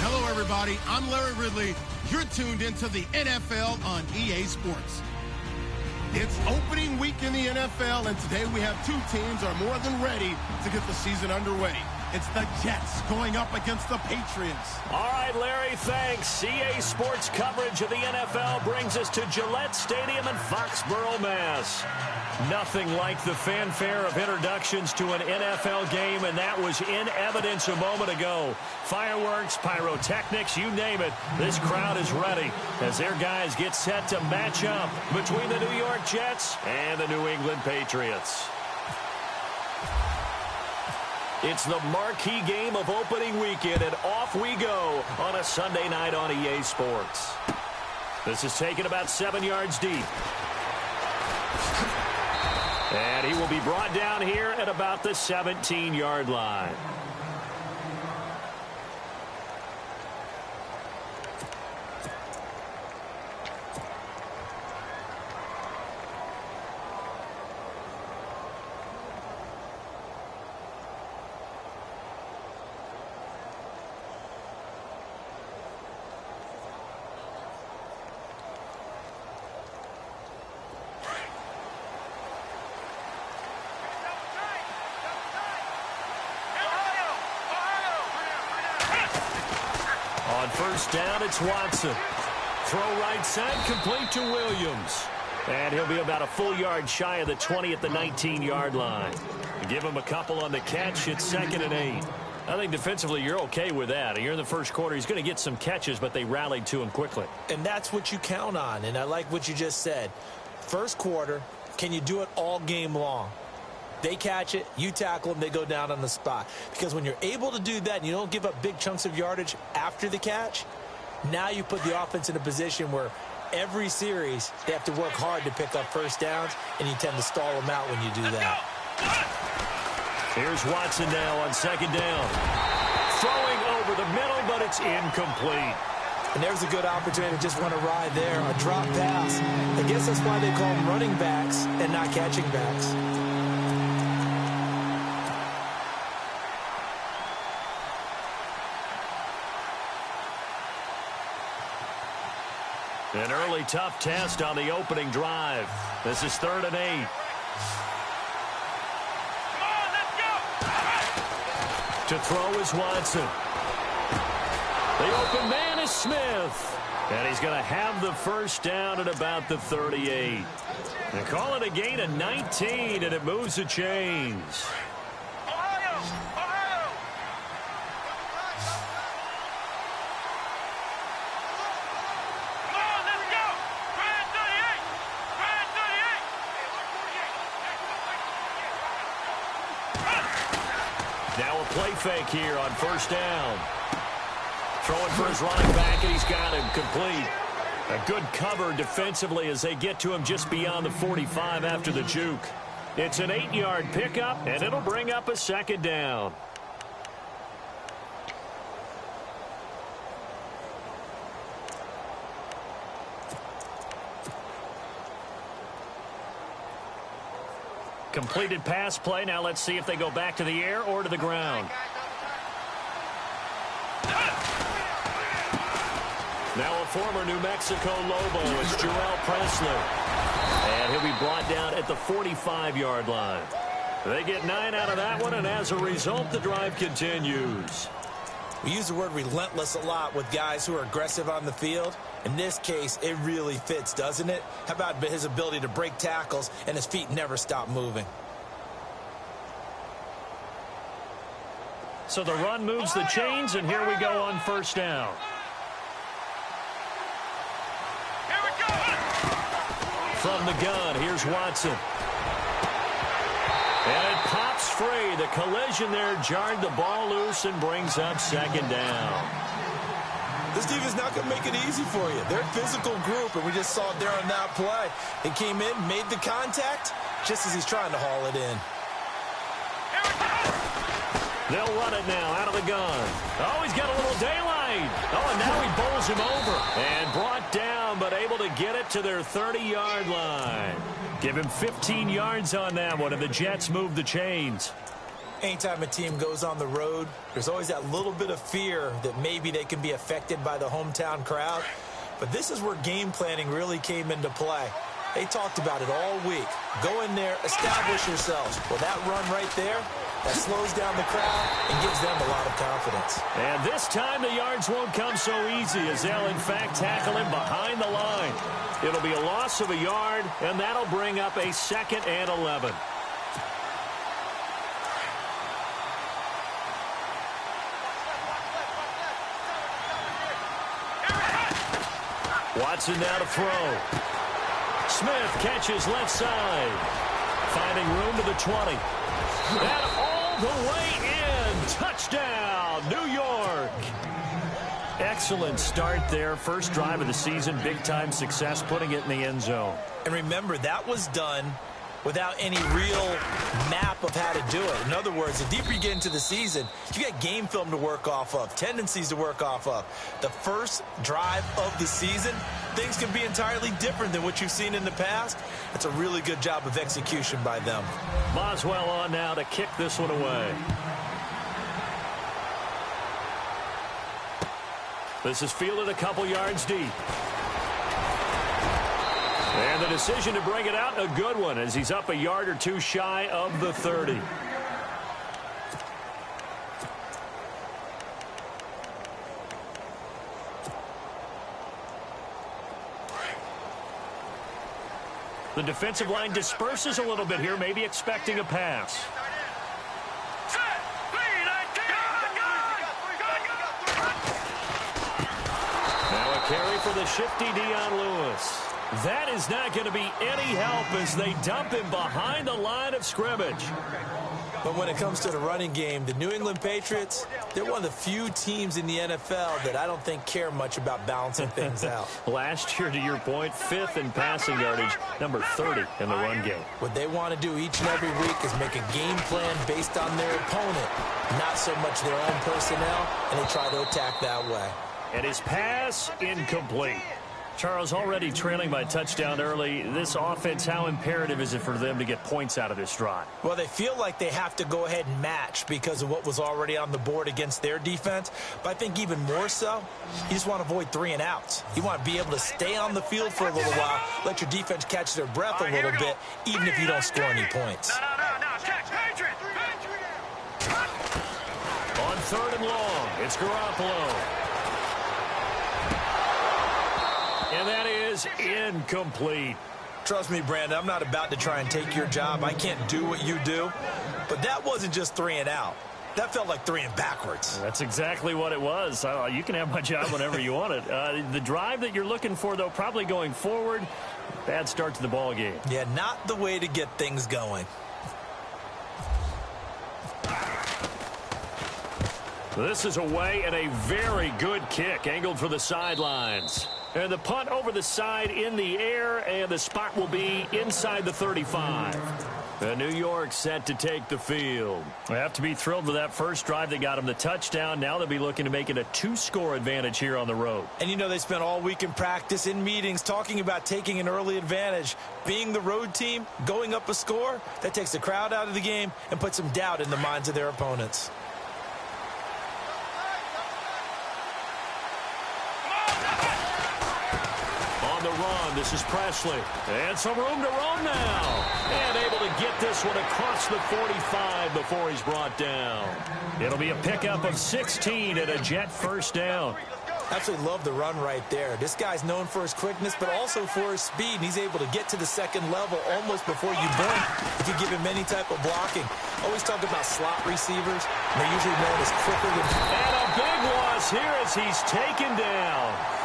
Hello, everybody. I'm Larry Ridley. You're tuned into the NFL on EA Sports. It's opening week in the NFL, and today we have two teams are more than ready to get the season underway. It's the Jets going up against the Patriots. All right, Larry, thanks. EA Sports coverage of the NFL brings us to Gillette Stadium in Foxborough, Mass. Nothing like the fanfare of introductions to an NFL game, and that was in evidence a moment ago. Fireworks, pyrotechnics, you name it. This crowd is ready as their guys get set to match up between the New York Jets and the New England Patriots. It's the marquee game of opening weekend, and off we go on a Sunday night on EA Sports. This is taken about 7 yards deep. And he will be brought down here at about the 17-yard line. On first down, it's Watson. Throw right side, complete to Williams. And he'll be about a full yard shy of the 20 at the 19-yard line. Give him a couple on the catch. It's 2nd and 8. I think defensively you're okay with that. You're in the first quarter. He's going to get some catches, but they rallied to him quickly. And that's what you count on, and I like what you just said. First quarter, can you do it all game long? They catch it, you tackle them, they go down on the spot. Because when you're able to do that and you don't give up big chunks of yardage after the catch, now you put the offense in a position where every series they have to work hard to pick up first downs, and you tend to stall them out when you do that. Here's Watson now on 2nd down. Throwing over the middle, but it's incomplete. And there's a good opportunity to just want to ride there, a drop pass. I guess that's why they call them running backs and not catching backs. An early tough test on the opening drive. This is 3rd and 8. Come on, let's go! To throw is Watson. The open man is Smith. And he's going to have the first down at about the 38. And call it a gain of 19, and it moves the chains. Now a play fake here on first down. Throwing for his running back, and he's got him complete. A good cover defensively as they get to him just beyond the 45 after the juke. It's an 8-yard pickup, and it'll bring up a 2nd down. Completed pass play. Now let's see if they go back to the air or to the ground. Now a former New Mexico Lobo is Jarrell Presley. And he'll be brought down at the 45-yard line. They get 9 out of that one, and as a result, the drive continues. We use the word relentless a lot with guys who are aggressive on the field. In this case, it really fits, doesn't it? How about his ability to break tackles and his feet never stop moving? So the run moves the chains, and here we go on first down. Here we go! From the gun, here's Watson. And it pops free. The collision there jarred the ball loose and brings up 2nd down. This defense is not going to make it easy for you. They're a physical group, and we just saw it there on that play. They came in, made the contact, just as he's trying to haul it in. They'll run it now out of the gun. Oh, he's got a little daylight. Oh, and now he bowls him over. And brought down, but able to get it to their 30-yard line. Give him 15 yards on that one, and the Jets move the chains. Anytime a team goes on the road, there's always that little bit of fear that maybe they can be affected by the hometown crowd. But this is where game planning really came into play. They talked about it all week. Go in there, establish yourselves. Well, that run right there, that slows down the crowd and gives them a lot of confidence. And this time the yards won't come so easy as they'll, in fact, tackle him behind the line. It'll be a loss of a yard, and that'll bring up a 2nd and 11. Watson now to throw. Smith catches left side. Finding room to the 20. And all the way in. Touchdown, New York. Excellent start there. First drive of the season. Big-time success putting it in the end zone. And remember, that was done without any real map of how to do it. In other words, the deeper you get into the season, you got game film to work off of, tendencies to work off of. The first drive of the season, things can be entirely different than what you've seen in the past. It's a really good job of execution by them. Boswell on now to kick this one away. This is fielded a couple yards deep. And the decision to bring it out, a good one, as he's up a yard or two shy of the 30. The defensive line disperses a little bit here, maybe expecting a pass. Now a carry for the shifty Dion Lewis. That is not going to be any help as they dump him behind the line of scrimmage. But when it comes to the running game, the New England Patriots, they're one of the few teams in the NFL that I don't think care much about balancing things out. Last year, to your point, 5th in passing yardage, number 30 in the run game. What they want to do each and every week is make a game plan based on their opponent, not so much their own personnel, and they try to attack that way. And his pass incomplete. Charles, already trailing by touchdown early. This offense, how imperative is it for them to get points out of this drive? Well, they feel like they have to go ahead and match because of what was already on the board against their defense. But I think even more so, you just want to avoid 3 and outs. You want to be able to stay on the field for a little while, let your defense catch their breath a little bit, even if you don't score any points. On 3rd and long, it's Garoppolo. And that is incomplete. Trust me, Brandon, I'm not about to try and take your job. I can't do what you do. But that wasn't just 3 and out. That felt like 3 and backwards. That's exactly what it was. You can have my job whenever you want it. The drive that you're looking for, though, probably going forward, bad start to the ball game. Yeah, not the way to get things going. This is away and a very good kick, angled for the sidelines. And the punt over the side in the air, and the spot will be inside the 35. New York set to take the field. They have to be thrilled with that first drive that got them the touchdown. Now they'll be looking to make it a 2-score advantage here on the road. And you know they spent all week in practice, in meetings, talking about taking an early advantage. Being the road team, going up a score, that takes the crowd out of the game and puts some doubt in the minds of their opponents. The run. This is Presley. And some room to roam now. And able to get this one across the 45 before he's brought down. It'll be a pickup of 16 and a Jet first down. Absolutely love the run right there. This guy's known for his quickness, but also for his speed. And he's able to get to the second level almost before you blink if you give him any type of blocking. Always talk about slot receivers. They're usually known as quicker than... And a big loss here as he's taken down.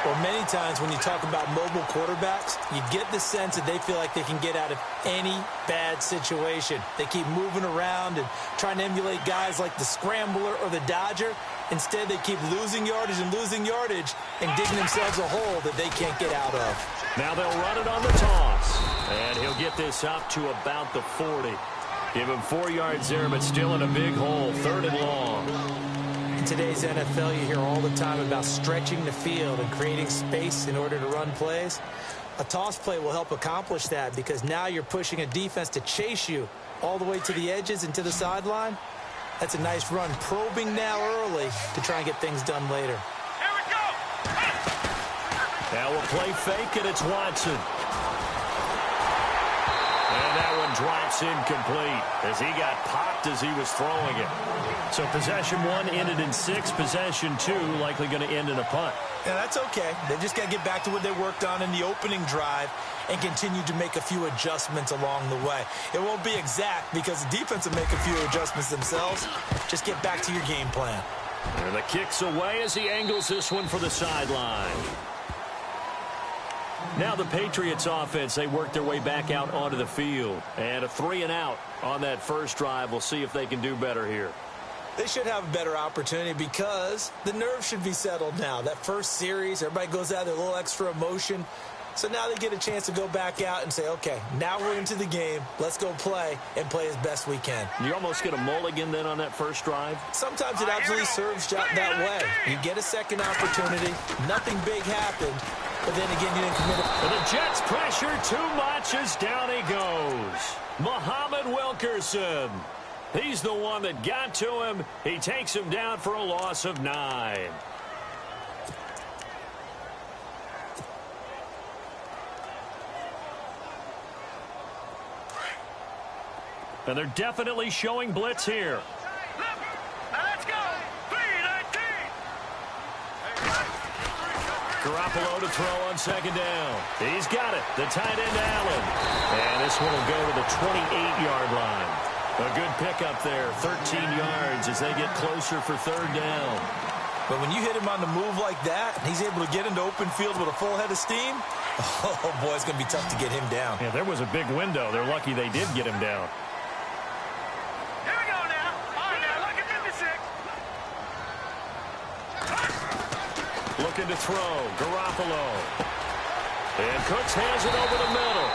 Well, many times when you talk about mobile quarterbacks, you get the sense that they feel like they can get out of any bad situation. They keep moving around and trying to emulate guys like the Scrambler or the Dodger. Instead, they keep losing yardage and digging themselves a hole that they can't get out of. Now they'll run it on the toss. And he'll get this up to about the 40. Give him 4 yards there, but still in a big hole. 3rd and long. In today's NFL, you hear all the time about stretching the field and creating space in order to run plays. A toss play will help accomplish that because now you're pushing a defense to chase you all the way to the edges and to the sideline. That's a nice run, probing now early to try and get things done later. Here we go. Now we'll play fake, and it's Watson. And that one drops incomplete as he got popped as he was throwing it. So possession one ended in 6. Possession 2 likely going to end in a punt. Yeah, that's okay. They just got to get back to what they worked on in the opening drive and continue to make a few adjustments along the way. It won't be exact because the defense will make a few adjustments themselves. Just get back to your game plan. And the kick's away as he angles this one for the sideline. Now the Patriots offense, they work their way back out onto the field. And a 3-and-out on that first drive. We'll see if they can do better here. They should have a better opportunity because the nerves should be settled now. That first series, everybody goes out there, a little extra emotion. So now they get a chance to go back out and say, okay, now we're into the game. Let's go play and play as best we can. You almost get a mulligan then on that first drive? Sometimes it absolutely serves that way. You get a second opportunity. Nothing big happened. But then again, you didn't commit it. And the Jets pressure too much as down he goes. Muhammad Wilkerson. He's the one that got to him. He takes him down for a loss of 9. And they're definitely showing blitz here. Let's go. 3-19. Garoppolo to throw on second down. He's got it. The tight end, Allen. And this one will go to the 28-yard line. A good pickup there. 13 yards as they get closer for third down. But when you hit him on the move like that, and he's able to get into open field with a full head of steam, oh, boy, it's going to be tough to get him down. Yeah, there was a big window. They're lucky they did get him down. Here we go now. All right, now look at 56. Looking to throw. Garoppolo. And Cooks hands it over the middle.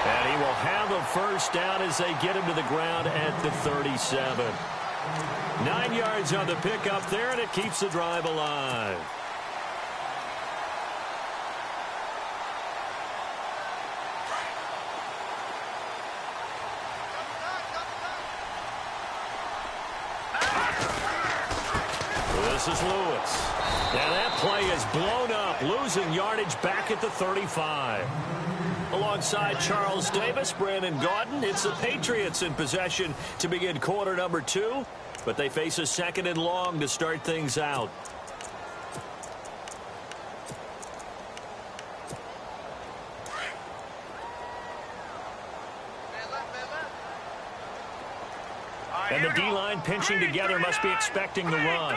And he will have a first down as they get him to the ground at the 37. 9 yards on the pickup there, and it keeps the drive alive. This is Lewis. And that play is blown up, losing yardage back at the 35. Alongside Charles Davis, Brandon Gaudin, it's the Patriots in possession to begin quarter number 2, but they face a 2nd and long to start things out. And the D-line pinching together must be expecting the run.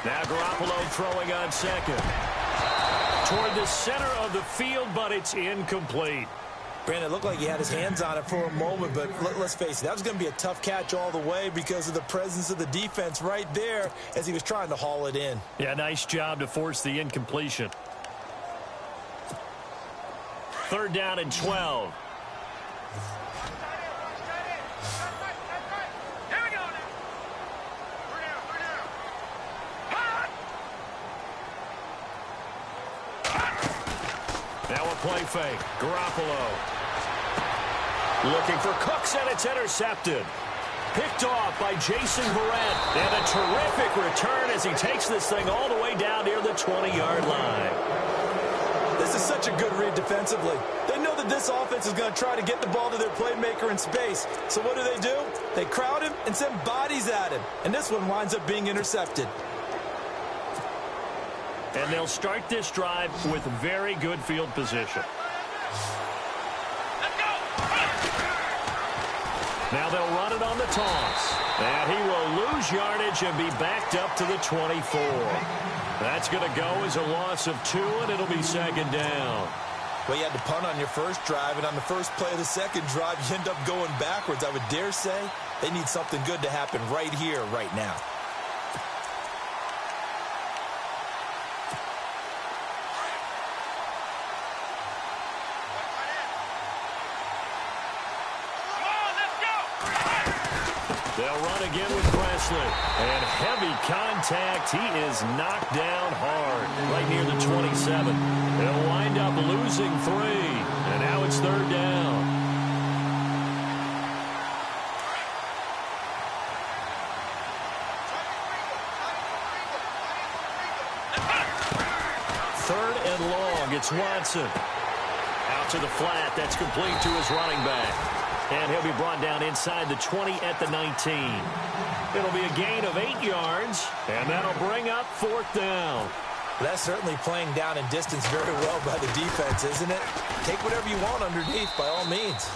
Now Garoppolo throwing on second. Toward the center of the field, but it's incomplete. Brandon, it looked like he had his hands on it for a moment, but let's face it, that was going to be a tough catch all the way because of the presence of the defense right there as he was trying to haul it in. Yeah, nice job to force the incompletion. 3rd down and 12. Now a play fake. Garoppolo. Looking for Cooks, and it's intercepted. Picked off by Jason Verrett. And a terrific return as he takes this thing all the way down near the 20-yard line. This is such a good read defensively. They know that this offense is going to try to get the ball to their playmaker in space. So what do? They crowd him and send bodies at him. And this one winds up being intercepted. And they'll start this drive with very good field position. Now they'll run it on the toss. And he will lose yardage and be backed up to the 24. That's going to go as a loss of 2, and it'll be 2nd down. Well, you had to punt on your first drive, and on the first play of the second drive, you end up going backwards. I would dare say they need something good to happen right here, right now. They'll run run again with Presley. And heavy contact. He is knocked down hard right near the 27. They'll wind up losing 3. And now it's 3rd down. Third and long. It's Watson. Out to the flat. That's complete to his running back. And he'll be brought down inside the 20 at the 19. It'll be a gain of 8 yards, and that'll bring up 4th down. That's certainly playing down in distance very well by the defense, isn't it? Take whatever you want underneath, by all means.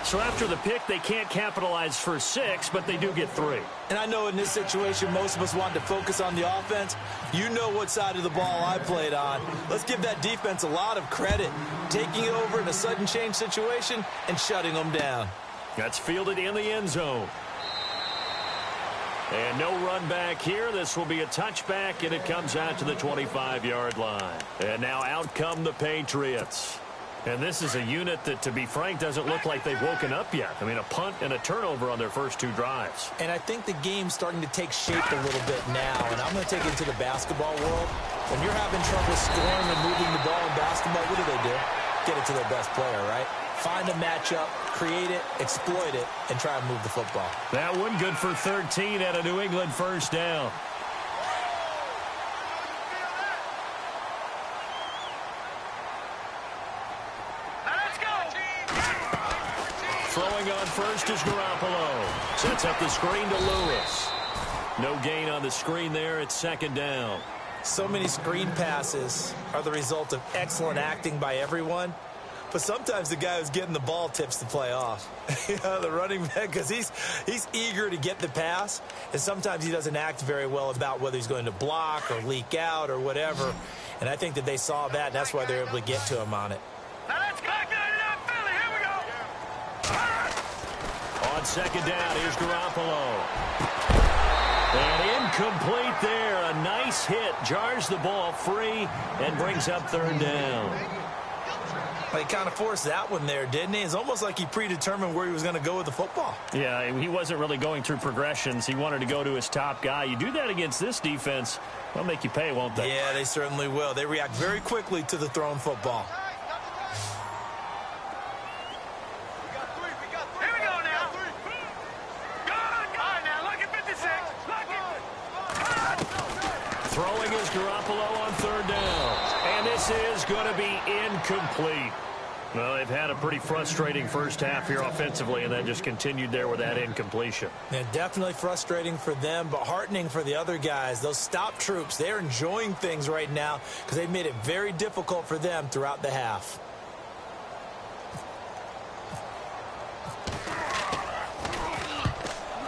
So after the pick, they can't capitalize for 6, but they do get 3. And I know in this situation, most of us want to focus on the offense. You know what side of the ball I played on. Let's give that defense a lot of credit. Taking it over in a sudden change situation and shutting them down. That's fielded in the end zone. And no run back here. This will be a touchback, and it comes out to the 25-yard line. And now out come the Patriots. And this is a unit that, to be frank, doesn't look like they've woken up yet. I mean, a punt and a turnover on their first 2 drives. And I think the game's starting to take shape a little bit now. And I'm going to take it to the basketball world. When you're having trouble scoring and moving the ball in basketball, what do? Get it to their best player, right? Find a matchup, create it, exploit it, and try and move the football. That one good for 13 at a New England first down. Throwing on first is Garoppolo. Sets up the screen to Lewis. No gain on the screen there. It's 2nd down. So many screen passes are the result of excellent acting by everyone. But sometimes the guy who's getting the ball tips the play off. The running back, because he's eager to get the pass. And sometimes he doesn't act very well about whether he's going to block or leak out or whatever. And I think that they saw that, and that's why they're able to get to him on it. Now let's go. Here we go. On 2nd down, here's Garoppolo. And incomplete there. A nice hit. Jars the ball free and brings up 3rd down. He kind of forced that one there, didn't he? It's almost like he predetermined where he was going to go with the football. Yeah, he wasn't really going through progressions. He wanted to go to his top guy. You do that against this defense, they'll make you pay, won't they? Yeah, they certainly will. They react very quickly to the thrown football. Here we go now. Good. All right, now look at 56. Throwing is Garoppolo on 3rd down. And this is going to be incomplete. Well, they've had a pretty frustrating first half here offensively, and then just continued there with that incompletion. Yeah, definitely frustrating for them, but heartening for the other guys. Those stop troops, they're enjoying things right now because they've made it very difficult for them throughout the half.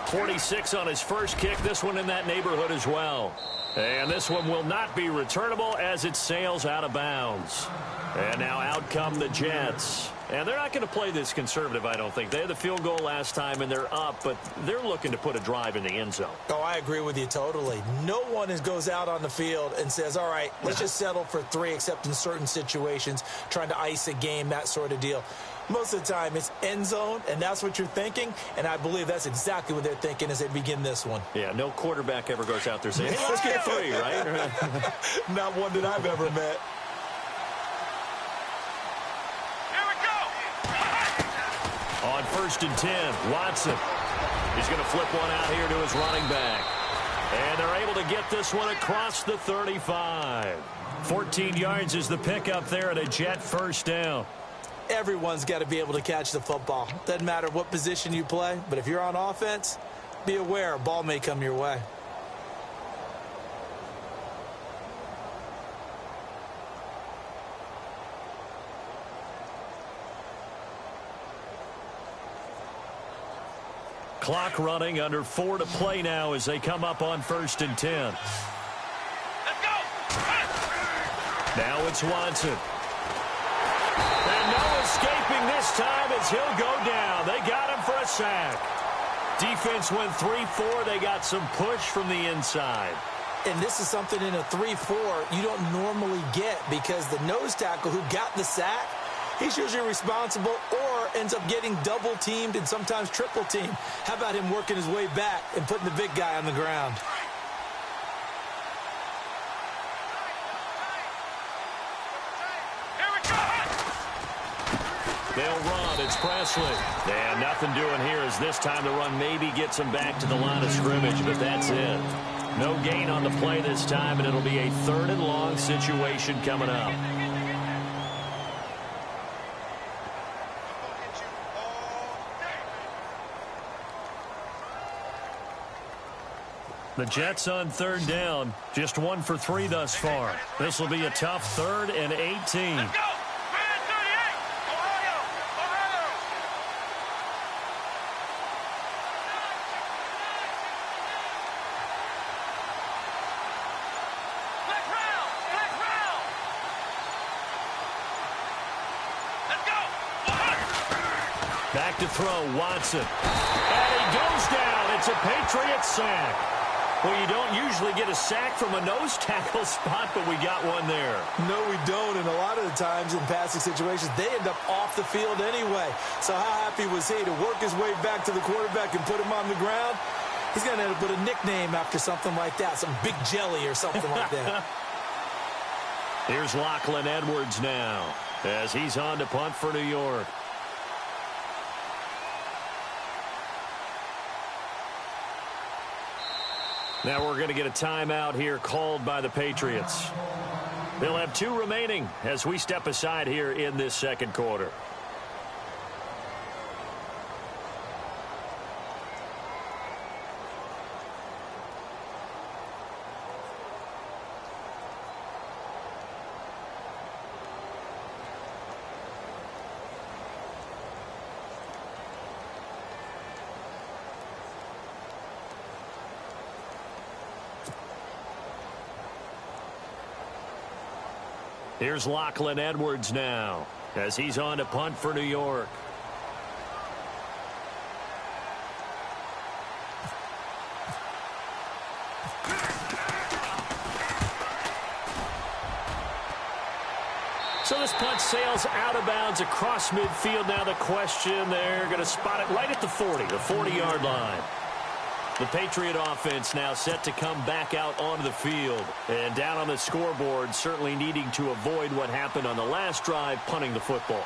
.46 on his first kick. This one in that neighborhood as well. And this one will not be returnable as it sails out of bounds. And now out come the Jets. And they're not going to play this conservative, I don't think. They had the field goal last time, and they're up, but they're looking to put a drive in the end zone. Oh, I agree with you totally. No one goes out on the field and says, all right, let's just settle for 3, except in certain situations, trying to ice a game, that sort of deal. Most of the time, it's end zone, and that's what you're thinking, and I believe that's exactly what they're thinking as they begin this one. Yeah, no quarterback ever goes out there saying, hey, let's get 3, right? Not one that I've ever met. On 1st and 10, Watson. He's going to flip one out here to his running back. And they're able to get this one across the 35. 14 yards is the pickup there, and a Jet first down. Everyone's got to be able to catch the football. Doesn't matter what position you play, but if you're on offense, be aware a ball may come your way. Clock running, under 4 to play now as they come up on 1st and 10. Let's go. Now it's Watson. And no escaping this time as he'll go down. They got him for a sack. Defense went 3-4. They got some push from the inside. And this is something in a 3-4 you don't normally get because the nose tackle who got the sack, he's usually responsible or ends up getting double-teamed and sometimes triple-teamed. How about him working his way back and putting the big guy on the ground? They'll run. It's Presley. And nothing doing here as this time the run maybe gets him back to the line of scrimmage, but that's it. No gain on the play this time, and it'll be a 3rd and long situation coming up. The Jets on 3rd down. Just 1 for 3 thus far. This will be a tough 3rd and 18. Back to throw, Watson. And he goes down. It's a Patriots sack. Well, you don't usually get a sack from a nose tackle spot, but we got one there. No, we don't. And a lot of the times in passing situations, they end up off the field anyway. So how happy was he to work his way back to the quarterback and put him on the ground? He's going to end up with a nickname after something like that, some Big Jelly or something like that. Here's Lachlan Edwards now as he's on to punt for New York. Now we're going to get a timeout here called by the Patriots. They'll have 2 remaining as we step aside here in this 2nd quarter. Here's Lachlan Edwards now as he's on to punt for New York. So this punt sails out of bounds across midfield. Now the question, they're going to spot it right at the 40, the 40-yard line. The Patriot offense now set to come back out onto the field. And down on the scoreboard, certainly needing to avoid what happened on the last drive, punting the football.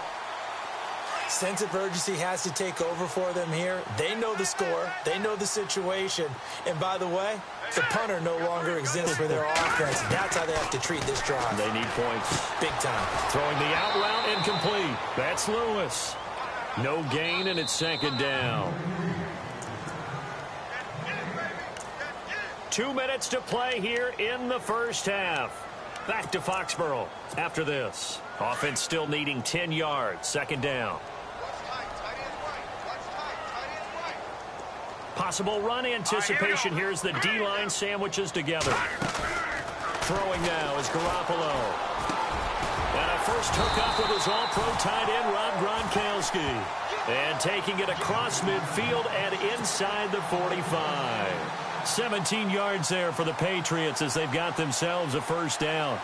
Sense of urgency has to take over for them here. They know the score. They know the situation. And by the way, the punter no longer exists for their offense. That's how they have to treat this drive. They need points. Big time. Throwing the out route incomplete. That's Lewis. No gain, and it's 2nd down. 2 minutes to play here in the 1st half. Back to Foxborough after this. Offense still needing 10 yards. 2nd down. Possible run anticipation. Here's the D-line sandwiches together. Throwing now is Garoppolo. And a first hookup with his all-pro tight end, Rob Gronkowski. And taking it across midfield and inside the 45. 17 yards there for the Patriots as they've got themselves a 1st down.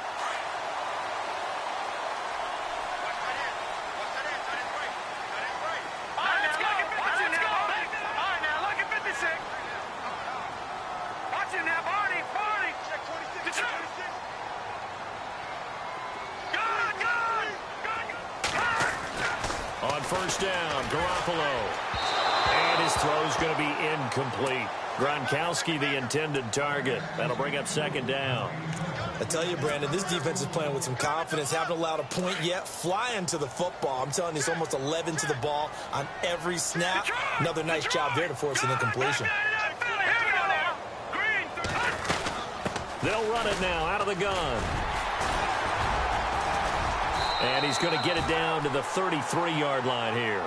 On 1st down, Garoppolo. And his throw's going to be incomplete. Gronkowski, the intended target. That'll bring up 2nd down. I tell you, Brandon, this defense is playing with some confidence. Haven't allowed a point yet. Flying to the football. I'm telling you, it's almost 11 to the ball on every snap. Another nice job there to force an incompletion. They'll run it now out of the gun. And he's going to get it down to the 33-yard line here.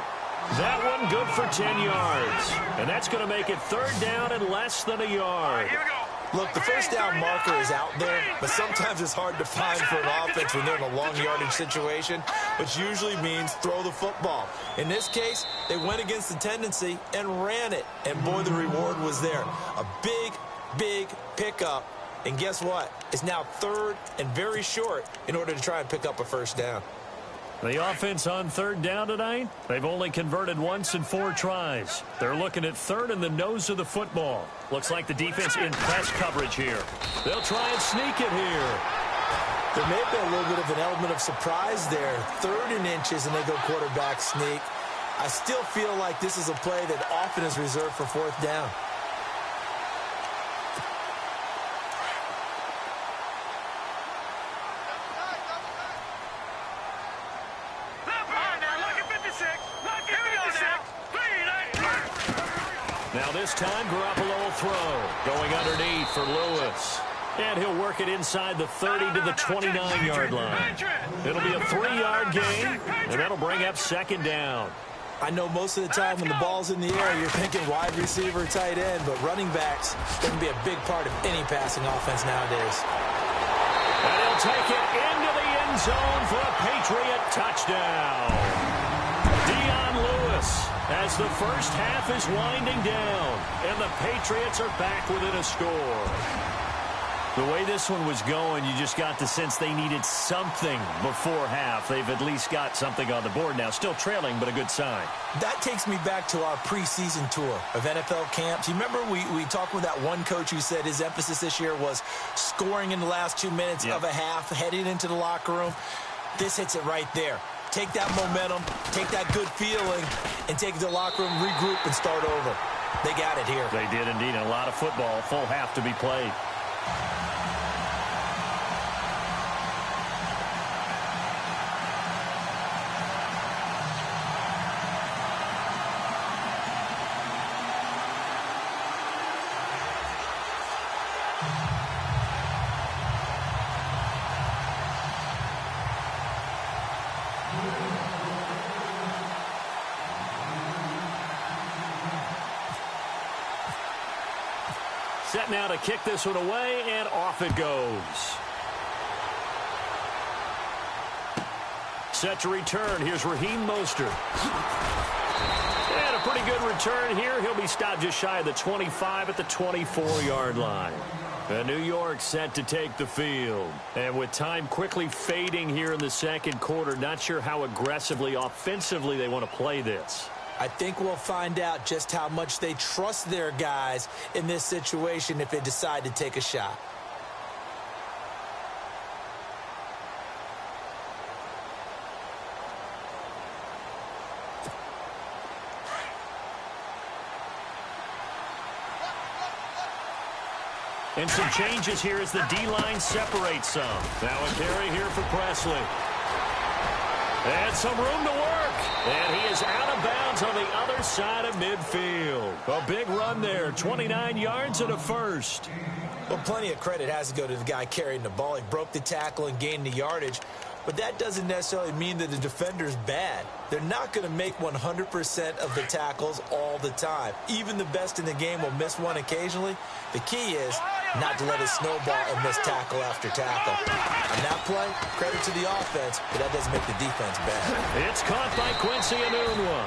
That one good for 10 yards. And that's going to make it 3rd down and less than a yard. Look, the 1st down marker is out there, but sometimes it's hard to find for an offense when they're in a long yardage situation, which usually means throw the football. In this case, they went against the tendency and ran it. And, boy, the reward was there. A big, big pickup. And guess what? It's now 3rd and very short in order to try and pick up a 1st down. The offense on third down tonight, they've only converted once in 4 tries. They're looking at third in the nose of the football. Looks like the defense in press coverage here. They'll try and sneak it here. There may have been a little bit of an element of surprise there. 3rd and inches, and they go quarterback sneak. I still feel like this is a play that often is reserved for 4th down. Now this time, Garoppolo will throw. Going underneath for Lewis. And he'll work it inside the 30 to the 29-yard line. It'll be a 3-yard gain, and that'll bring up 2nd down. I know most of the time when the ball's in the air, you're thinking wide receiver, tight end, but running backs can be a big part of any passing offense nowadays. And he'll take it into the end zone for a Patriot touchdown. Dion Lewis as the first half is winding down, and the Patriots are back within a score. The way this one was going, you just got the sense they needed something before half. They've at least got something on the board now. Still trailing, but a good sign. That takes me back to our preseason tour of NFL camps. You remember we talked with that one coach who said his emphasis this year was scoring in the last 2 minutes of a half, heading into the locker room. This hits it right there. Take that momentum, take that good feeling, and take it to the locker room, regroup, and start over. They got it here. They did indeed. A lot of football, full half to be played. Set now to kick this one away, and off it goes. Set to return. Here's Raheem Mostert. And a pretty good return here. He'll be stopped just shy of the 25 at the 24-yard line. And New York set to take the field. And with time quickly fading here in the second quarter, not sure how aggressively, offensively they want to play this. I think we'll find out just how much they trust their guys in this situation if they decide to take a shot. And some changes here as the D-line separates some. Now a carry here for Presley. And some room to work. And he is out of bounds on the other side of midfield. A big run there, 29 yards and a first. Well, plenty of credit has to go to the guy carrying the ball. He broke the tackle and gained the yardage. But that doesn't necessarily mean that the defender's bad. They're not going to make 100% of the tackles all the time. Even the best in the game will miss one occasionally. The key is not to let it snowball and miss tackle after tackle. On that play, credit to the offense, but that doesn't make the defense bad. It's caught by Quincy Enunwa.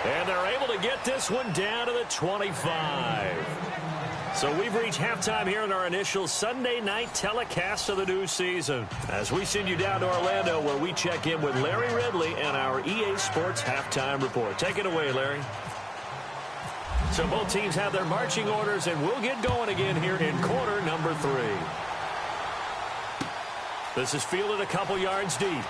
And they're able to get this one down to the 25. So we've reached halftime here in our initial Sunday night telecast of the new season. As we send you down to Orlando, where we check in with Larry Ridley and our EA Sports Halftime Report. Take it away, Larry. So both teams have their marching orders, and we'll get going again here in quarter number 3. This is fielded a couple yards deep.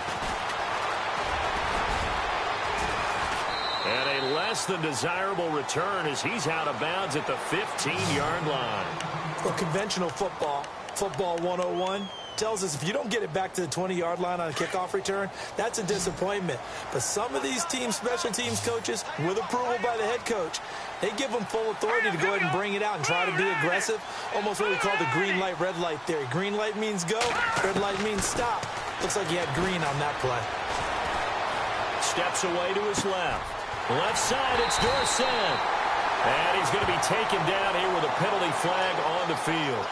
And a less than desirable return as he's out of bounds at the 15-yard line. Well, conventional football 101, tells us if you don't get it back to the 20-yard line on a kickoff return, that's a disappointment. But some of these teams, special teams coaches, with approval by the head coach, they give them full authority to go ahead and bring it out and try to be aggressive. Almost what we call the green light, red light theory. Green light means go, red light means stop. Looks like he had green on that play. Steps away to his left. Left side, it's Dorsett. And he's going to be taken down here with a penalty flag on the field.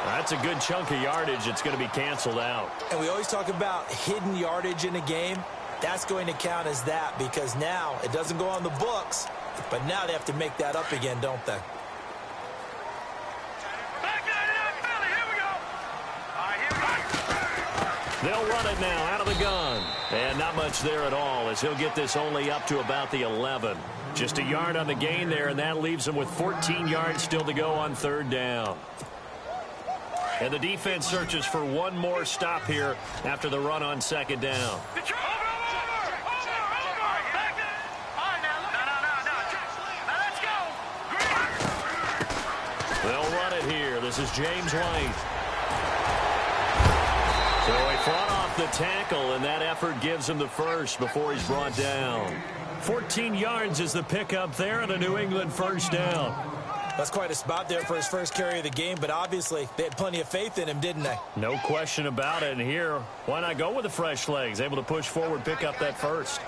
That's a good chunk of yardage. It's going to be canceled out. And we always talk about hidden yardage in a game. That's going to count as that because now it doesn't go on the books, but now they have to make that up again, don't they? Back in Philly, here we go. All right, here we go. They'll run it now out of the gun. And not much there at all as he'll get this only up to about the 11. Just a yard on the gain there, and that leaves him with 14 yards still to go on third down. And the defense searches for one more stop here after the run on second down. They'll run it here. This is James White. So he fought off the tackle, and that effort gives him the first before he's brought down. 14 yards is the pickup there, and a New England first down. That's quite a spot there for his first carry of the game, but obviously they had plenty of faith in him, didn't they? No question about it. And here, why not go with the fresh legs? Able to push forward, pick up that first.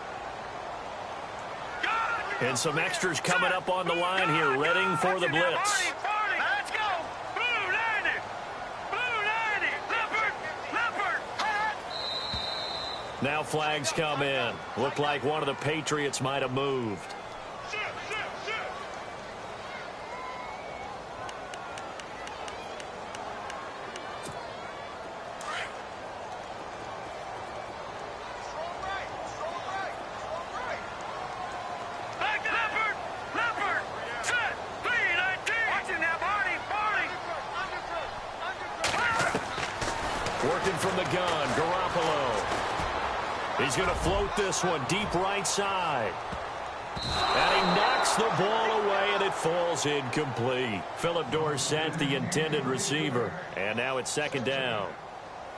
And some extras coming up on the line here, readying for the blitz. Now flags come in. Looked like one of the Patriots might have moved. Working from the gun, Garoppolo. He's going to float this one deep right side. And he knocks the ball away, and it falls incomplete. Philip Dorsett, the intended receiver. And now it's second down.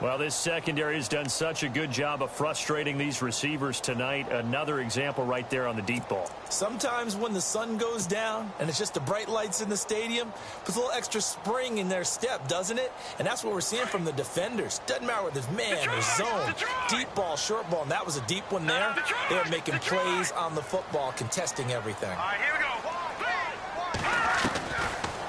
Well, this secondary has done such a good job of frustrating these receivers tonight. Another example right there on the deep ball. Sometimes when the sun goes down and it's just the bright lights in the stadium, puts a little extra spring in their step, doesn't it? And that's what we're seeing from the defenders. Doesn't matter whether it's man or zone, deep ball, short ball, and that was a deep one there. They're making plays on the football, contesting everything. All right, here we go.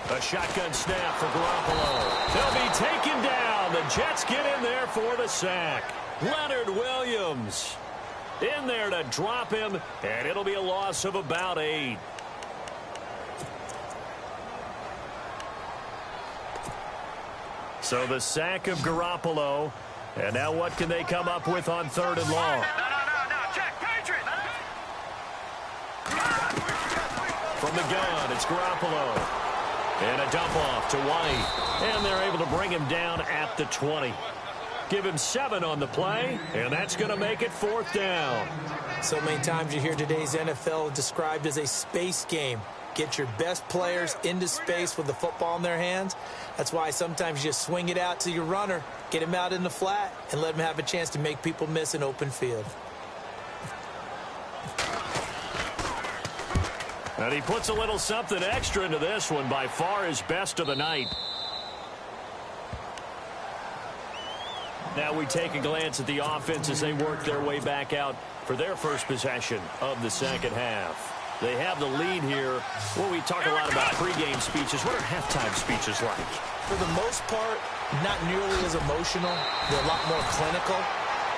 A shotgun snap for Garoppolo. They'll be taken down. The Jets get in there for the sack. Leonard Williams in there to drop him, and it'll be a loss of about 8. So the sack of Garoppolo, and now what can they come up with on third and long? No, check, Patriot. From the gun, it's Garoppolo. And a dump off to White. And they're able to bring him down at the 20. Give him 7 on the play, and that's going to make it fourth down. So many times you hear today's NFL described as a space game. Get your best players into space with the football in their hands. That's why sometimes you just swing it out to your runner, get him out in the flat, and let him have a chance to make people miss an open field. And he puts a little something extra into this one, by far his best of the night. Now we take a glance at the offense as they work their way back out for their first possession of the second half. They have the lead here. Well, we talk a lot about pregame speeches. What are halftime speeches like? For the most part, not nearly as emotional. They're a lot more clinical.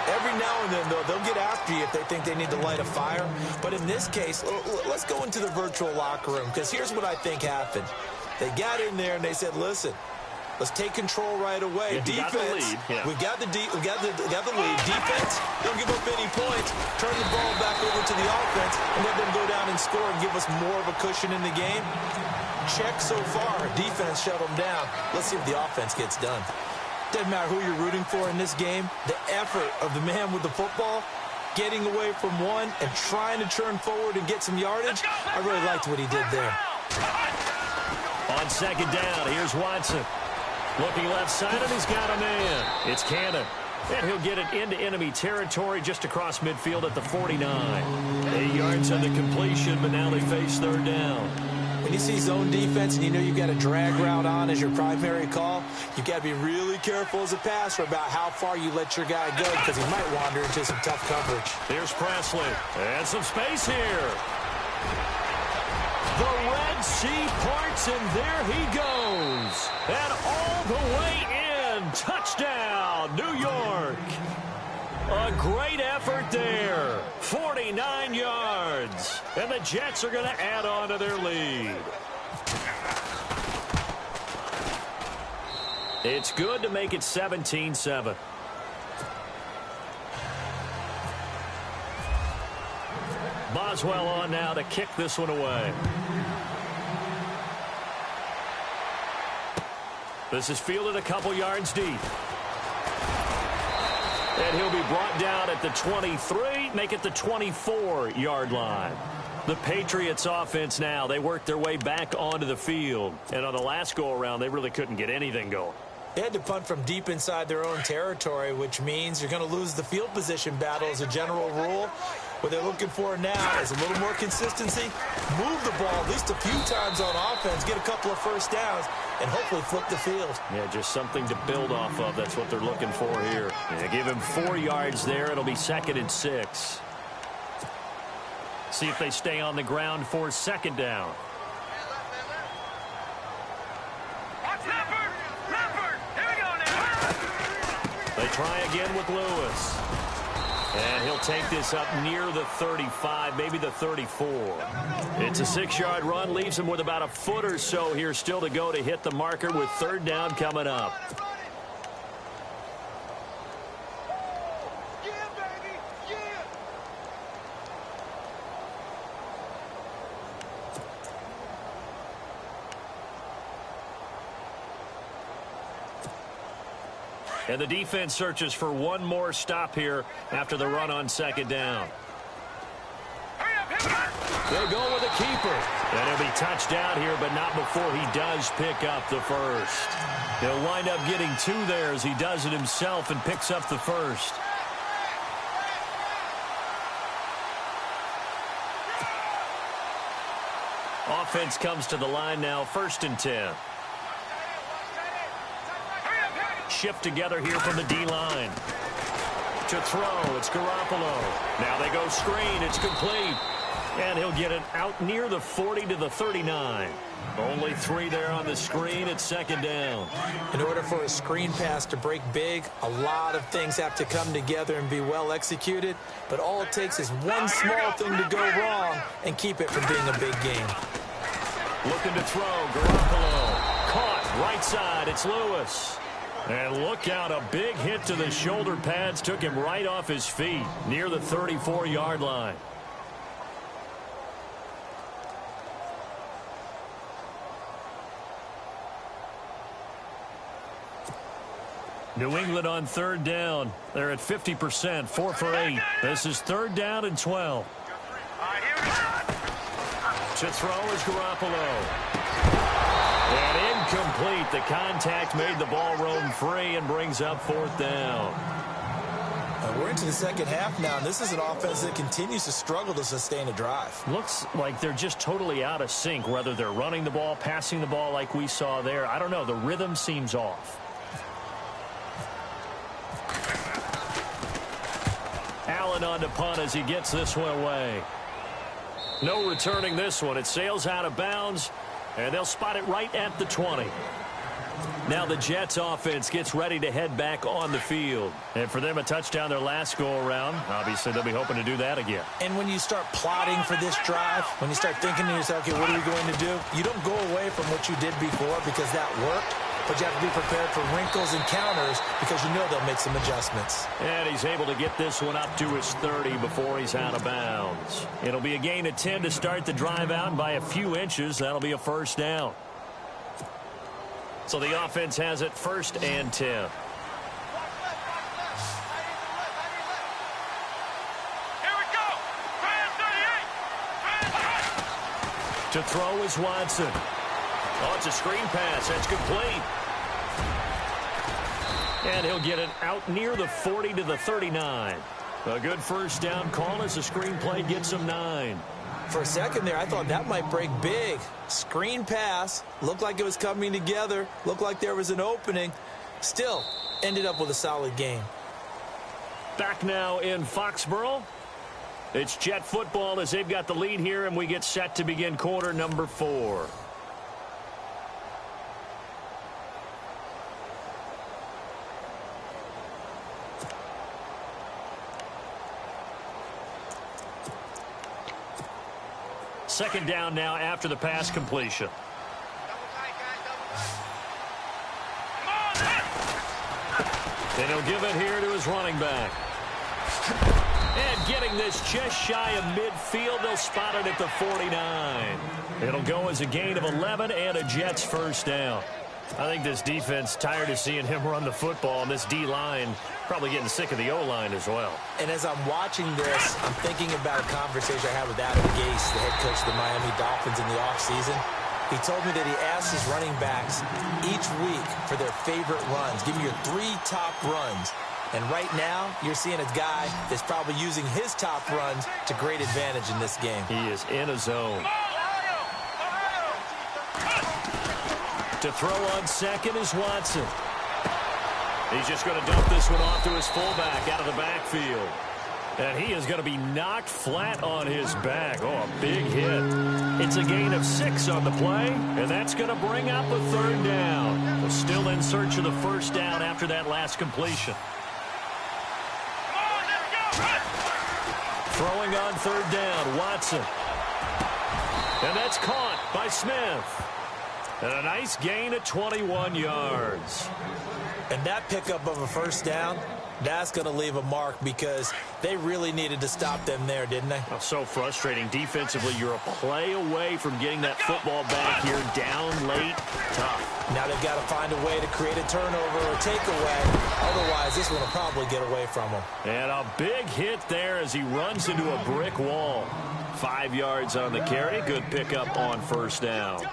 Every now and then, though, they'll get after you if they think they need to light a fire. But in this case, let's go into the virtual locker room, because here's what I think happened. They got in there and they said, listen, let's take control right away. Yeah, Defense, yeah. we got the lead. Defense, don't give up any points. Turn the ball back over to the offense and let them go down and score and give us more of a cushion in the game. Check so far. Defense shut them down. Let's see if the offense gets done. Doesn't matter who you're rooting for in this game. The effort of the man with the football, getting away from one and trying to turn forward and get some yardage, I really liked what he did there. On second down, here's Watson. Looking left side, and he's got a man. It's Cannon. And he'll get it into enemy territory just across midfield at the 49. 8 yards on the completion, but now they face third down. When you see zone defense and you know you've got a drag route on as your primary call, you've got to be really careful as a passer about how far you let your guy go, because he might wander into some tough coverage. Here's Presley. And some space here. The Red Sea parts, and there he goes. And all the way in. Touchdown, New York. A great effort there. 49 yards. And the Jets are going to add on to their lead. It's good to make it 17-7. Boswell on now to kick this one away. This is fielded a couple yards deep. And he'll be brought down at the 23, make it the 24-yard line. The Patriots offense now, they work their way back onto the field. And on the last go-around, they really couldn't get anything going. They had to punt from deep inside their own territory, which means you're going to lose the field position battle as a general rule. What they're looking for now is a little more consistency, move the ball at least a few times on offense, get a couple of first downs, and hopefully flip the field. Yeah, just something to build off of. That's what they're looking for here. Yeah, give him 4 yards there. It'll be 2nd and 6. See if they stay on the ground for 2nd down. They try again with Lewis. And he'll take this up near the 35, maybe the 34. It's a 6-yard run, leaves him with about a foot or so here still to go to hit the marker with 3rd down coming up. And the defense searches for one more stop here after the run on 2nd down. They'll go with a keeper. And he'll be touched down here, but not before he does pick up the first. He'll wind up getting 2 there as he does it himself and picks up the first. Offense comes to the line now, 1st and 10. Shift together here from the D-line. To throw, it's Garoppolo. Now they go screen, it's complete. And he'll get it out near the 40 to the 39. Only 3 there on the screen at 2nd down. In order for a screen pass to break big, a lot of things have to come together and be well executed. But all it takes is one small thing to go wrong and keep it from being a big game. Looking to throw, Garoppolo. Caught, right side, it's Lewis. And look out, a big hit to the shoulder pads took him right off his feet near the 34-yard line. New England on 3rd down. They're at 50%, 4 for 8. This is 3rd down and 12. To throw is Garoppolo. And incomplete. The contact made the ball roam free and brings up 4th down. We're into the 2nd half now, and this is an offense that continues to struggle to sustain a drive. Looks like they're just totally out of sync, whether they're running the ball, passing the ball like we saw there. I don't know. The rhythm seems off. Allen on to punt as he gets this one away. No returning this one. It sails out of bounds, and they'll spot it right at the 20. Now the Jets offense gets ready to head back on the field. And for them, a touchdown their last go-around. Obviously, they'll be hoping to do that again. And when you start plotting for this drive, when you start thinking to yourself, okay, what are we going to do? You don't go away from what you did before because that worked. But you have to be prepared for wrinkles and counters because you know they'll make some adjustments. And he's able to get this one up to his 30 before he's out of bounds. It'll be a gain of 10 to start the drive out by a few inches. That'll be a 1st down. So the offense has it 1st and 10. To throw is Watson. Oh, it's a screen pass. That's complete. And he'll get it out near the 40 to the 39. A good 1st down call as the screen play gets him 9. For a second there, I thought that might break big. Screen pass. Looked like it was coming together. Looked like there was an opening. Still, ended up with a solid game. Back now in Foxborough. It's Jet football as they've got the lead here, and we get set to begin quarter number 4. Second down now after the pass completion. And he'll give it here to his running back. And getting this just shy of midfield, they'll spot it at the 49. It'll go as a gain of 11 and a Jets first down. I think this defense tired of seeing him run the football, and this D-line probably getting sick of the O-line as well. And as I'm watching this, I'm thinking about a conversation I had with Adam Gase, the head coach of the Miami Dolphins in the offseason. He told me that he asked his running backs each week for their favorite runs. Give me your 3 top runs. And right now, you're seeing a guy that's probably using his top runs to great advantage in this game. He is in a zone. To throw on second is Watson. He's just going to dump this one off to his fullback out of the backfield. And he is going to be knocked flat on his back. Oh, a big hit. It's a gain of 6 on the play, and that's going to bring up a third down. We're still in search of the first down after that last completion. Throwing on third down, Watson. And that's caught by Smith. And a nice gain of 21 yards. And that pickup of a first down, that's going to leave a mark because they really needed to stop them there, didn't they? Oh, so frustrating. Defensively, you're a play away from getting that football back here down late. Tough. Now they've got to find a way to create a turnover or takeaway. Otherwise, this one will probably get away from them. And a big hit there as he runs into a brick wall. 5 yards on the carry. Good pickup on first down.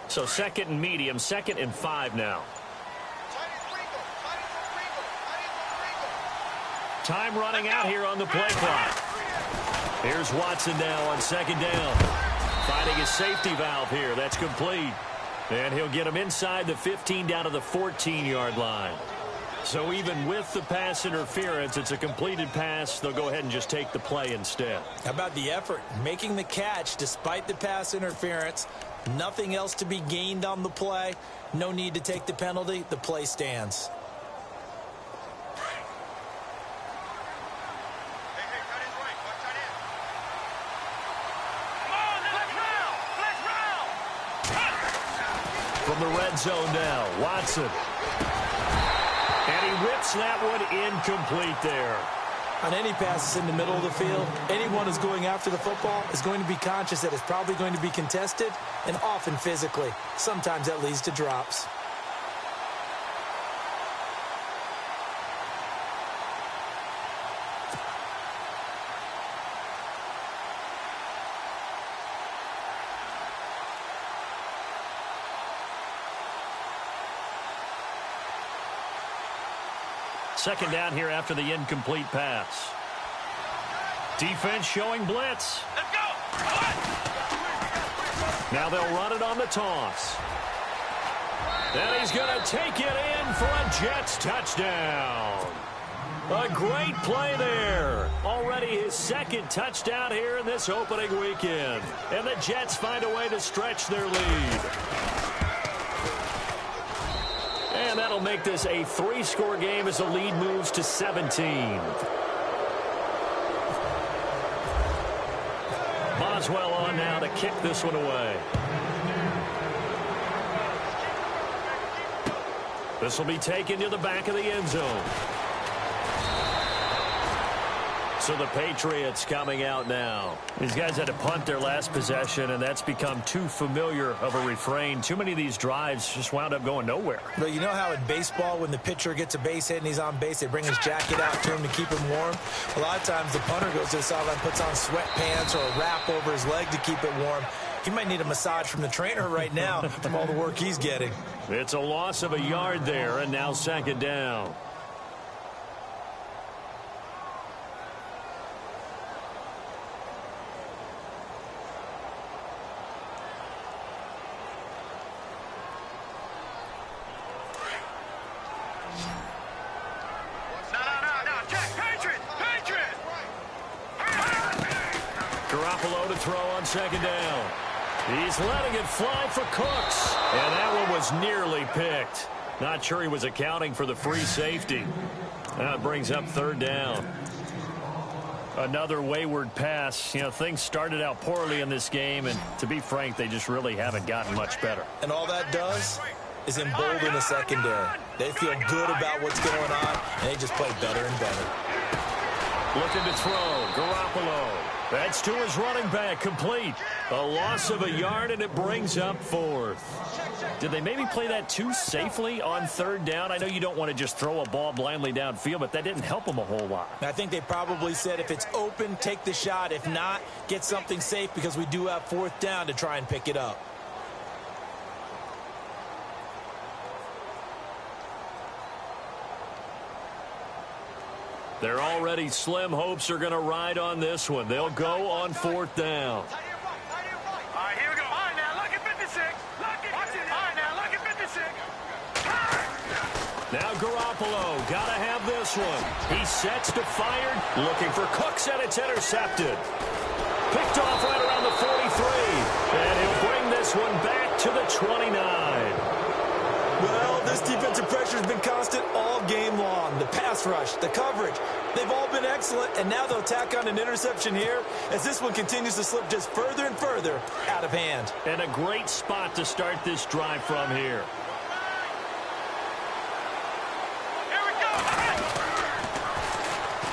So second and medium, 2nd and 5 now. Time running out here on the play clock. Here's Watson now on 2nd down. Finding his safety valve here. That's complete. And he'll get him inside the 15 down to the 14-yard line. So even with the pass interference, it's a completed pass. They'll go ahead and just take the play instead. How about the effort? Making the catch despite the pass interference. Nothing else to be gained on the play. No need to take the penalty. The play stands. From the red zone now, Watson. And he rips that one incomplete there. On any passes in the middle of the field, anyone who's going after the football is going to be conscious that it's probably going to be contested, and often physically. Sometimes that leads to drops. Second down here after the incomplete pass. Defense showing blitz. Let's go. Now they'll run it on the toss. And he's going to take it in for a Jets touchdown. A great play there. Already his 2nd touchdown here in this opening weekend. And the Jets find a way to stretch their lead. And that'll make this a 3-score game as the lead moves to 17. Boswell on now to kick this one away. This will be taken to the back of the end zone. So the Patriots coming out now. These guys had to punt their last possession, and that's become too familiar of a refrain. Too many of these drives just wound up going nowhere. But you know how in baseball, when the pitcher gets a base hit and he's on base, they bring his jacket out to him to keep him warm? A lot of times the punter goes to the sideline, puts on sweatpants or a wrap over his leg to keep it warm. He might need a massage from the trainer right now from all the work he's getting. It's a loss of a yard there, and now 2nd down. Garoppolo to throw on 2nd down. He's letting it fly for Cooks. And that one was nearly picked. Not sure he was accounting for the free safety. That brings up third down. Another wayward pass. You know, things started out poorly in this game, and to be frank, they just really haven't gotten much better. And all that does is embolden the secondary. They feel good about what's going on, and they just play better and better. Looking to throw. Garoppolo. That's to his running back. Complete. A loss of a yard, and it brings up fourth. Did they maybe play that too safely on third down? I know you don't want to just throw a ball blindly downfield, but that didn't help them a whole lot. I think they probably said if it's open, take the shot. If not, get something safe because we do have fourth down to try and pick it up. Their already slim hopes are going to ride on this one. They'll go on fourth down. All right, here we go. All right, now look at 56. Watch it. All right, now look at 56. Now Garoppolo got to have this one. He sets to fire, looking for Cooks, and it's intercepted. Picked off right around the 43. And he'll bring this one back to the 29. Well, this defensive pressure has been constant all game long. The pass rush, the coverage, they've all been excellent, and now they'll tack on an interception here as this one continues to slip just further and further out of hand. And a great spot to start this drive from here. Here we go.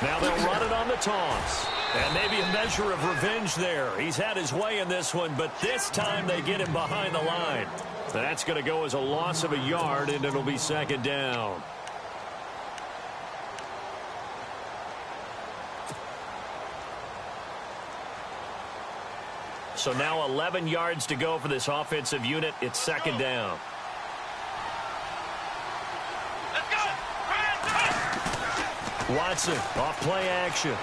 Now they'll run it on the toss. And maybe a measure of revenge there. He's had his way in this one, but this time they get him behind the line. That's going to go as a loss of a yard, and it'll be second down. So now 11 yards to go for this offensive unit. It's second down. Let's go. Watson off play action.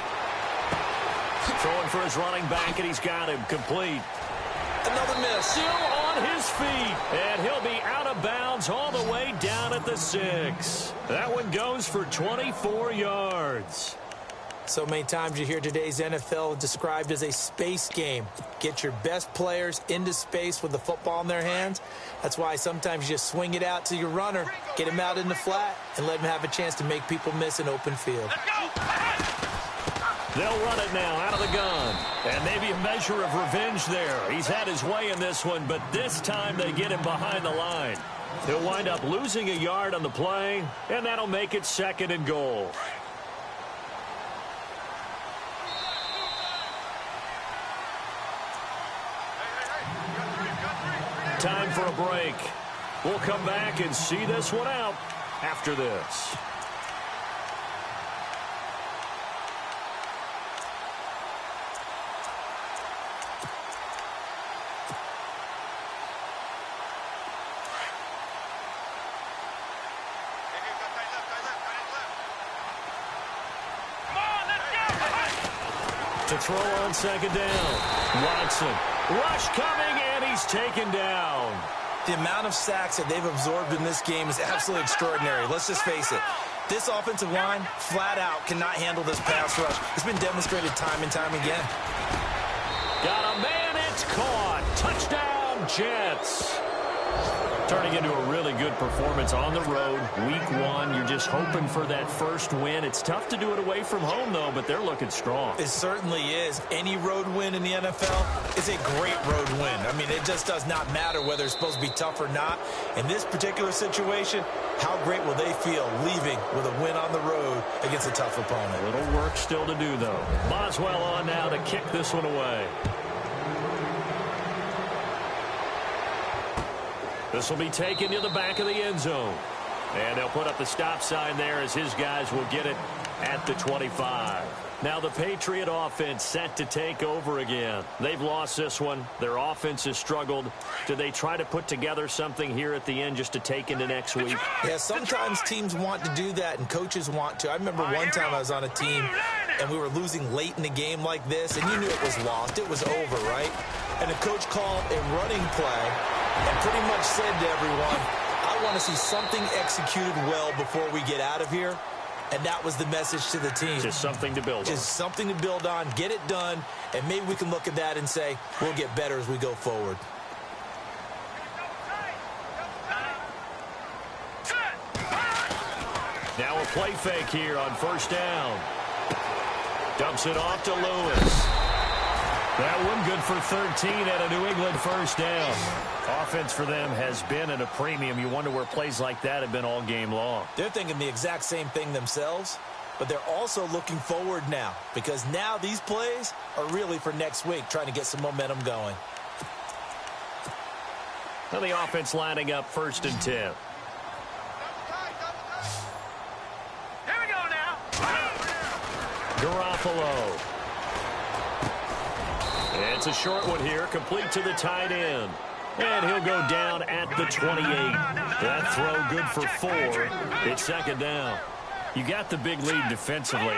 Throwing for his running back, and he's got him complete. Another miss. Still on his feet, and he'll be out of bounds all the way down at the 6. That one goes for 24 yards. So many times you hear today's NFL described as a space game. Get your best players into space with the football in their hands. That's why sometimes you just swing it out to your runner, get him out in the flat, and let him have a chance to make people miss an open field. They'll run it now out of the gun. And maybe a measure of revenge there. He's had his way in this one, but this time they get him behind the line. He'll wind up losing a yard on the play, and that'll make it second and goal. Time for a break. We'll come back and see this one out after this. To throw on second down. Watson. Rush coming, and he's taken down. The amount of sacks that they've absorbed in this game is absolutely extraordinary. Let's just face it. This offensive line, flat out, cannot handle this pass rush. It's been demonstrated time and time again. Got a man, it's caught. Touchdown, Jets. Turning into a really good performance on the road. Week 1, you're just hoping for that first win. It's tough to do it away from home, though, but they're looking strong. It certainly is. Any road win in the NFL is a great road win. I mean, it just does not matter whether it's supposed to be tough or not. In this particular situation, how great will they feel leaving with a win on the road against a tough opponent? A little work still to do, though. Boswell on now to kick this one away. This will be taken to the back of the end zone. And they'll put up the stop sign there as his guys will get it at the 25. Now the Patriot offense set to take over again. They've lost this one. Their offense has struggled. Do they try to put together something here at the end just to take into next week? Yeah, sometimes teams want to do that and coaches want to. I remember one time I was on a team and we were losing late in the game like this, and you knew it was lost. It was over, right? And the coach called a running play and pretty much said to everyone, I want to see something executed well before we get out of here. And that was the message to the team. Just something to build on. Just something to build on, get it done, and maybe we can look at that and say, we'll get better as we go forward. Now a play fake here on first down. Dumps it off to Lewis. That one good for 13 at a New England first down. Offense for them has been at a premium. You wonder where plays like that have been all game long. They're thinking the exact same thing themselves, but they're also looking forward now because now these plays are really for next week, trying to get some momentum going. Now the offense lining up 1st and 10. Here we go now. Garoppolo. It's a short one here, complete to the tight end. And he'll go down at the 28. That throw good for 4. It's 2nd down. You got the big lead defensively.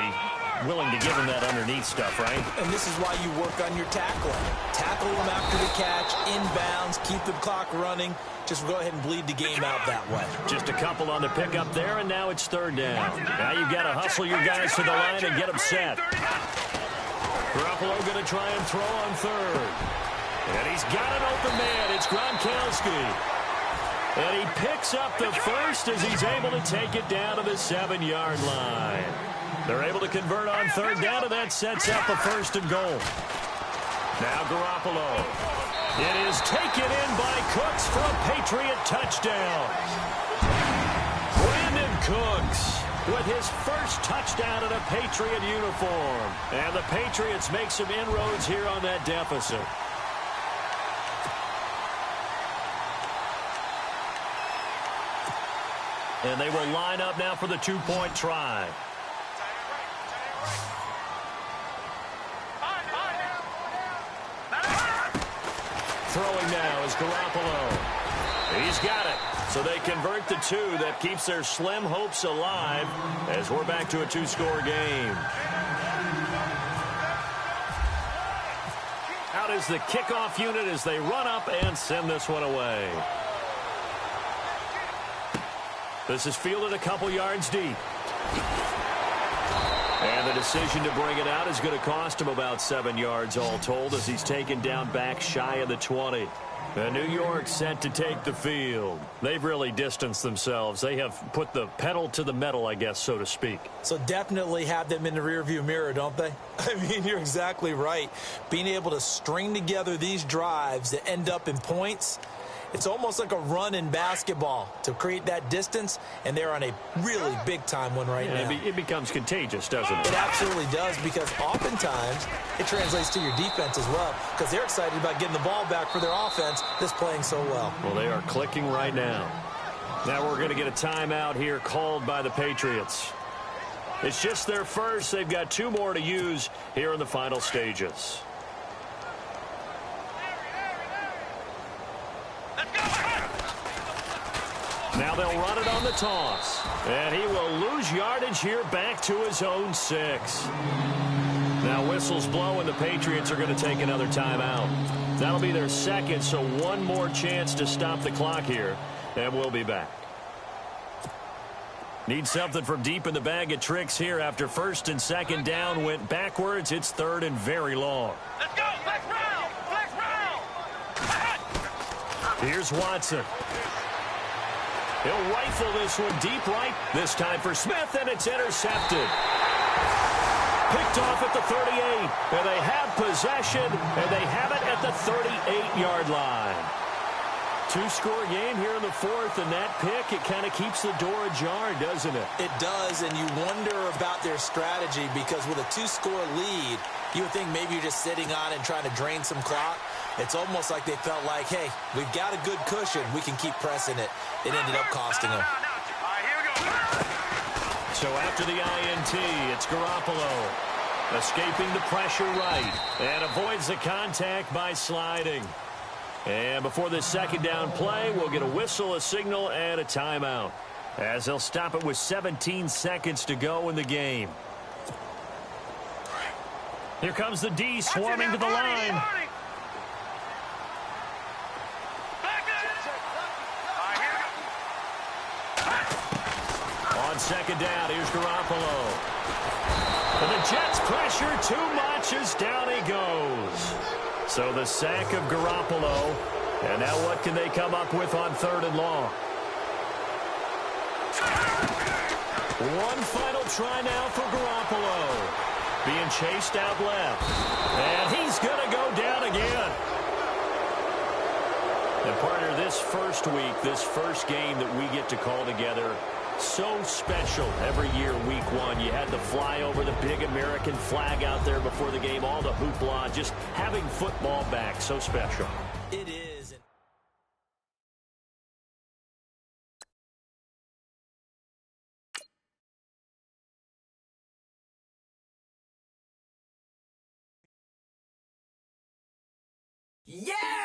Willing to give him that underneath stuff, right? And this is why you work on your tackling. Tackle them after the catch, inbounds, keep the clock running. Just go ahead and bleed the game out that way. Just a couple on the pickup there, and now it's 3rd down. Now you've got to hustle your guys to the line and get them set. Garoppolo going to try and throw on 3rd. And he's got an open man. It's Gronkowski. And he picks up the first as he's able to take it down to the 7-yard line. They're able to convert on 3rd down, and that sets up a 1st and goal. Now Garoppolo. It is taken in by Cooks for a Patriot touchdown. Brandon Cooks with his first touchdown in a Patriot uniform. And the Patriots make some inroads here on that deficit. And they will line up now for the 2-point try. Throwing now is Garoppolo. He's got it. So they convert the 2. That keeps their slim hopes alive as we're back to a 2-score game. Out is the kickoff unit as they run up and send this one away. This is fielded a couple yards deep. And the decision to bring it out is going to cost him about 7 yards all told as he's taken down back shy of the 20. And New York set to take the field. They've really distanced themselves. They have put the pedal to the metal, I guess, so to speak. So definitely have them in the rearview mirror, don't they? I mean, you're exactly right. Being able to string together these drives that end up in points, it's almost like a run in basketball to create that distance, and they're on a really big-time one right now. It becomes contagious, doesn't it? It absolutely does, because oftentimes it translates to your defense as well, because they're excited about getting the ball back for their offense that's playing so well. Well, they are clicking right now. Now we're going to get a timeout here called by the Patriots. It's just their first. They've got 2 more to use here in the final stages. Now they'll run it on the toss. And he will lose yardage here back to his own 6. Now whistles blow and the Patriots are going to take another timeout. That'll be their 2nd, so 1 more chance to stop the clock here. And we'll be back. Need something from deep in the bag of tricks here after 1st and 2nd down went backwards. It's 3rd and very long. Let's go. Flex round. Flex round. Here's Watson. He'll rifle this one deep right. This time for Smith, and it's intercepted. Picked off at the 38. And they have possession, and they have it at the 38-yard line. 2-score game here in the 4th, and that pick, it kind of keeps the door ajar, doesn't it? It does, and you wonder about their strategy, because with a 2-score lead, you would think maybe you're just sitting on it and trying to drain some clock. It's almost like they felt like, hey, we've got a good cushion. We can keep pressing it. It ended up costing them. So after the INT, it's Garoppolo. Escaping the pressure right. And avoids the contact by sliding. And before this 2nd down play, we'll get a whistle, a signal, and a timeout. As they'll stop it with 17 seconds to go in the game. Here comes the D swarming to the line. On 2nd down, here's Garoppolo. And the Jets pressure too much as down he goes. So the sack of Garoppolo. And now what can they come up with on 3rd and long? One final try now for Garoppolo. Being chased out left. And he's going to go down again. And partner, this first week, this first game that we get to call together, so special every year, week one. You had the flyover, the big American flag out there before the game, all the hoopla, just having football back, so special. It is. Yeah!